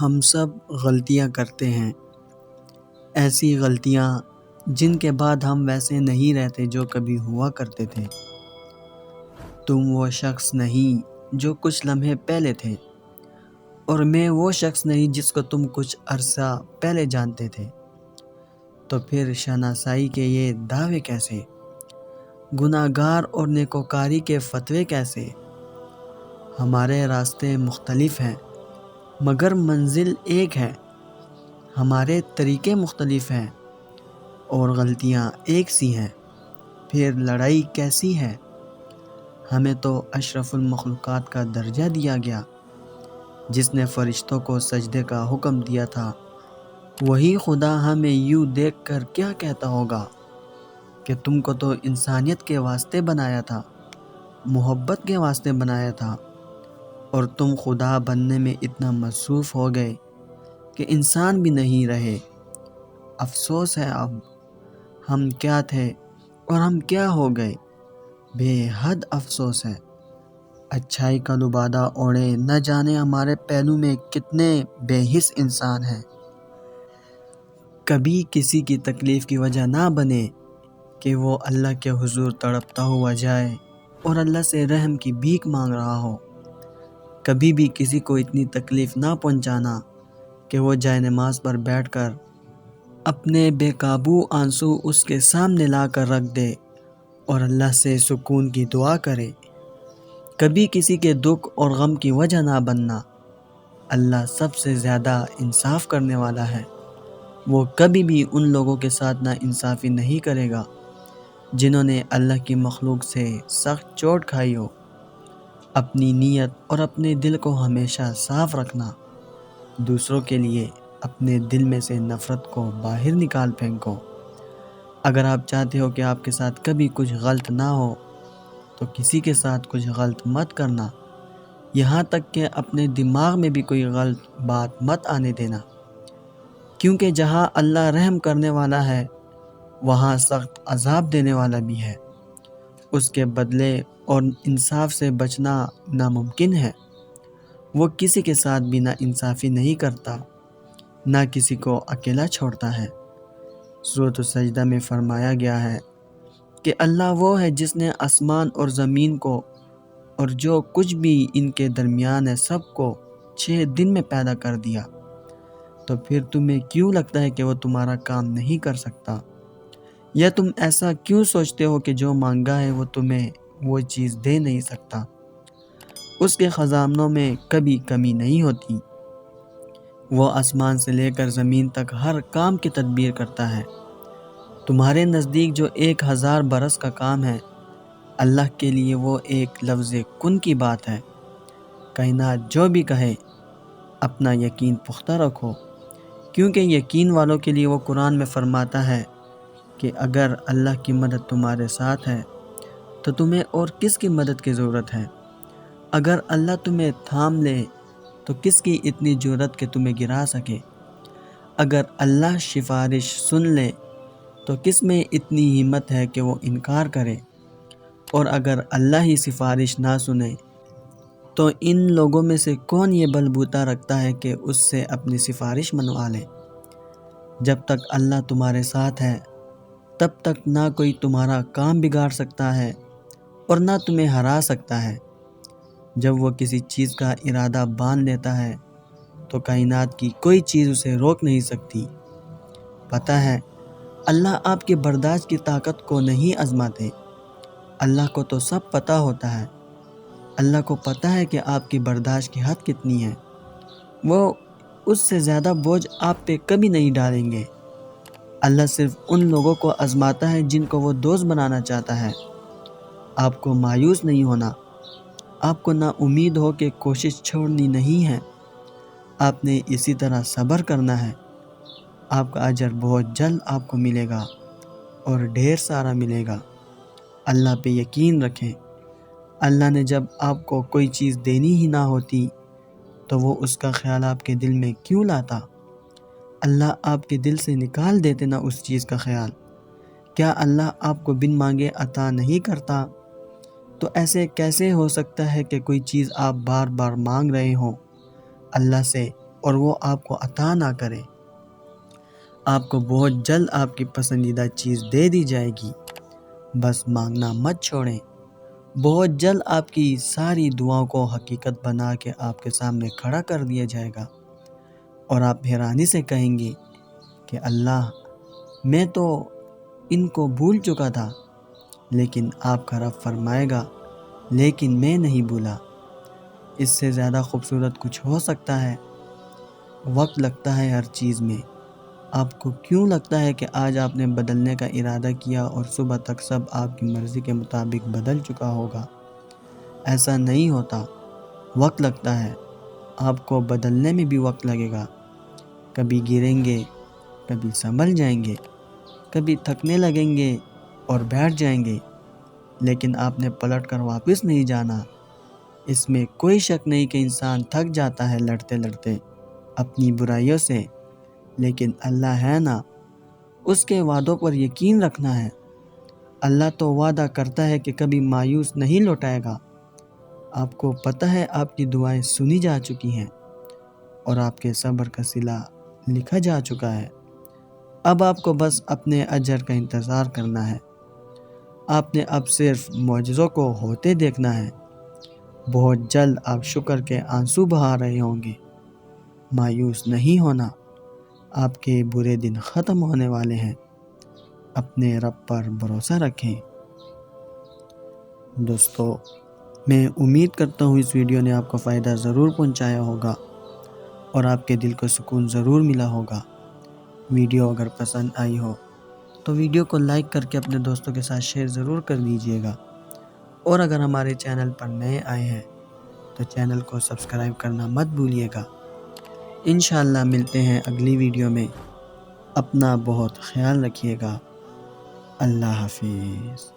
ہم سب غلطیاں کرتے ہیں، ایسی غلطیاں جن کے بعد ہم ویسے نہیں رہتے جو کبھی ہوا کرتے تھے۔ تم وہ شخص نہیں جو کچھ لمحے پہلے تھے، اور میں وہ شخص نہیں جس کو تم کچھ عرصہ پہلے جانتے تھے۔ تو پھر شناسائی کے یہ دعوے کیسے؟ گناہگار اور نیکوکاری کے فتوے کیسے؟ ہمارے راستے مختلف ہیں مگر منزل ایک ہے، ہمارے طریقے مختلف ہیں اور غلطیاں ایک سی ہیں، پھر لڑائی کیسی ہے؟ ہمیں تو اشرف المخلوقات کا درجہ دیا گیا، جس نے فرشتوں کو سجدے کا حکم دیا تھا، وہی خدا ہمیں یوں دیکھ کر کیا کہتا ہوگا کہ تم کو تو انسانیت کے واسطے بنایا تھا، محبت کے واسطے بنایا تھا، اور تم خدا بننے میں اتنا مصروف ہو گئے کہ انسان بھی نہیں رہے۔ افسوس ہے اب ہم کیا تھے اور ہم کیا ہو گئے، بے حد افسوس ہے۔ اچھائی کا لبادہ اوڑھے نہ جانے ہمارے پہلو میں کتنے بے حس انسان ہیں۔ کبھی کسی کی تکلیف کی وجہ نہ بنے کہ وہ اللہ کے حضور تڑپتا ہوا جائے اور اللہ سے رحم کی بھیک مانگ رہا ہو۔ کبھی بھی کسی کو اتنی تکلیف نہ پہنچانا کہ وہ جائے نماز پر بیٹھ کر اپنے بے قابو آنسو اس کے سامنے لا کر رکھ دے اور اللہ سے سکون کی دعا کرے۔ کبھی کسی کے دکھ اور غم کی وجہ نہ بننا۔ اللہ سب سے زیادہ انصاف کرنے والا ہے، وہ کبھی بھی ان لوگوں کے ساتھ نا انصافی نہیں کرے گا جنہوں نے اللہ کی مخلوق سے سخت چوٹ کھائی ہو۔ اپنی نیت اور اپنے دل کو ہمیشہ صاف رکھنا، دوسروں کے لیے اپنے دل میں سے نفرت کو باہر نکال پھینکو۔ اگر آپ چاہتے ہو کہ آپ کے ساتھ کبھی کچھ غلط نہ ہو تو کسی کے ساتھ کچھ غلط مت کرنا، یہاں تک کہ اپنے دماغ میں بھی کوئی غلط بات مت آنے دینا، کیونکہ جہاں اللہ رحم کرنے والا ہے وہاں سخت عذاب دینے والا بھی ہے۔ اس کے بدلے اور انصاف سے بچنا ناممکن ہے۔ وہ کسی کے ساتھ بھی نا انصافی نہیں کرتا، نہ کسی کو اکیلا چھوڑتا ہے۔ سورۃ السجدہ میں فرمایا گیا ہے کہ اللہ وہ ہے جس نے آسمان اور زمین کو اور جو کچھ بھی ان کے درمیان ہے سب کو 6 دن میں پیدا کر دیا۔ تو پھر تمہیں کیوں لگتا ہے کہ وہ تمہارا کام نہیں کر سکتا؟ یا تم ایسا کیوں سوچتے ہو کہ جو مانگا ہے وہ تمہیں وہ چیز دے نہیں سکتا؟ اس کے خزانوں میں کبھی کمی نہیں ہوتی۔ وہ آسمان سے لے کر زمین تک ہر کام کی تدبیر کرتا ہے۔ تمہارے نزدیک جو 1000 برس کا کام ہے، اللہ کے لیے وہ ایک لفظ کن کی بات ہے۔ کائنات جو بھی کہے اپنا یقین پختہ رکھو، کیونکہ یقین والوں کے لیے وہ قرآن میں فرماتا ہے کہ اگر اللہ کی مدد تمہارے ساتھ ہے تو تمہیں اور کس کی مدد کی ضرورت ہے؟ اگر اللہ تمہیں تھام لے تو کس کی اتنی جرأت کہ تمہیں گرا سکے؟ اگر اللہ سفارش سن لے تو کس میں اتنی ہمت ہے کہ وہ انکار کرے؟ اور اگر اللہ ہی سفارش نہ سنے تو ان لوگوں میں سے کون یہ بلبوتا رکھتا ہے کہ اس سے اپنی سفارش منوا لے؟ جب تک اللہ تمہارے ساتھ ہے تب تک نہ کوئی تمہارا کام بگاڑ سکتا ہے اور نہ تمہیں ہرا سکتا ہے۔ جب وہ کسی چیز کا ارادہ باندھ لیتا ہے تو کائنات کی کوئی چیز اسے روک نہیں سکتی۔ پتہ ہے اللہ آپ کی برداشت کی طاقت کو نہیں آزماتے، اللہ کو تو سب پتہ ہوتا ہے۔ اللہ کو پتہ ہے کہ آپ کی برداشت کی حد کتنی ہے، وہ اس سے زیادہ بوجھ آپ پہ کبھی نہیں ڈالیں گے۔ اللہ صرف ان لوگوں کو آزماتا ہے جن کو وہ دوست بنانا چاہتا ہے۔ آپ کو مایوس نہیں ہونا، آپ کو نا امید ہو کے کوشش چھوڑنی نہیں ہے، آپ نے اسی طرح صبر کرنا ہے۔ آپ کا اجر بہت جلد آپ کو ملے گا اور ڈھیر سارا ملے گا۔ اللہ پہ یقین رکھیں۔ اللہ نے جب آپ کو کوئی چیز دینی ہی نہ ہوتی تو وہ اس کا خیال آپ کے دل میں کیوں لاتا؟ اللہ آپ کے دل سے نکال دیتے نا اس چیز کا خیال۔ کیا اللہ آپ کو بن مانگے عطا نہیں کرتا؟ تو ایسے کیسے ہو سکتا ہے کہ کوئی چیز آپ بار بار مانگ رہے ہوں اللہ سے اور وہ آپ کو عطا نہ کرے۔ آپ کو بہت جلد آپ کی پسندیدہ چیز دے دی جائے گی، بس مانگنا مت چھوڑیں۔ بہت جلد آپ کی ساری دعاؤں کو حقیقت بنا کے آپ کے سامنے کھڑا کر دیا جائے گا، اور آپ حیرانی سے کہیں گے کہ اللہ، میں تو ان کو بھول چکا تھا، لیکن آپ کا رب فرمائے گا لیکن میں نہیں بھولا۔ اس سے زیادہ خوبصورت کچھ ہو سکتا ہے؟ وقت لگتا ہے ہر چیز میں۔ آپ کو کیوں لگتا ہے کہ آج آپ نے بدلنے کا ارادہ کیا اور صبح تک سب آپ کی مرضی کے مطابق بدل چکا ہوگا؟ ایسا نہیں ہوتا، وقت لگتا ہے۔ آپ کو بدلنے میں بھی وقت لگے گا۔ کبھی گریں گے، کبھی سنبھل جائیں گے، کبھی تھکنے لگیں گے اور بیٹھ جائیں گے، لیکن آپ نے پلٹ کر واپس نہیں جانا۔ اس میں کوئی شک نہیں کہ انسان تھک جاتا ہے لڑتے لڑتے اپنی برائیوں سے، لیکن اللہ ہے نا، اس کے وعدوں پر یقین رکھنا ہے۔ اللہ تو وعدہ کرتا ہے کہ کبھی مایوس نہیں لوٹائے گا۔ آپ کو پتہ ہے آپ کی دعائیں سنی جا چکی ہیں اور آپ کے صبر کا صلہ لکھا جا چکا ہے۔ اب آپ کو بس اپنے اجر کا انتظار کرنا ہے۔ آپ نے اب صرف معجزوں کو ہوتے دیکھنا ہے۔ بہت جلد آپ شکر کے آنسو بہا رہے ہوں گے۔ مایوس نہیں ہونا، آپ کے برے دن ختم ہونے والے ہیں۔ اپنے رب پر بھروسہ رکھیں۔ دوستو، میں امید کرتا ہوں اس ویڈیو نے آپ کو فائدہ ضرور پہنچایا ہوگا اور آپ کے دل کو سکون ضرور ملا ہوگا۔ ویڈیو اگر پسند آئی ہو تو ویڈیو کو لائک کر کے اپنے دوستوں کے ساتھ شیئر ضرور کر دیجیے گا، اور اگر ہمارے چینل پر نئے آئے ہیں تو چینل کو سبسکرائب کرنا مت بھولیے گا۔ انشاءاللہ ملتے ہیں اگلی ویڈیو میں۔ اپنا بہت خیال رکھیے گا۔ اللہ حافظ۔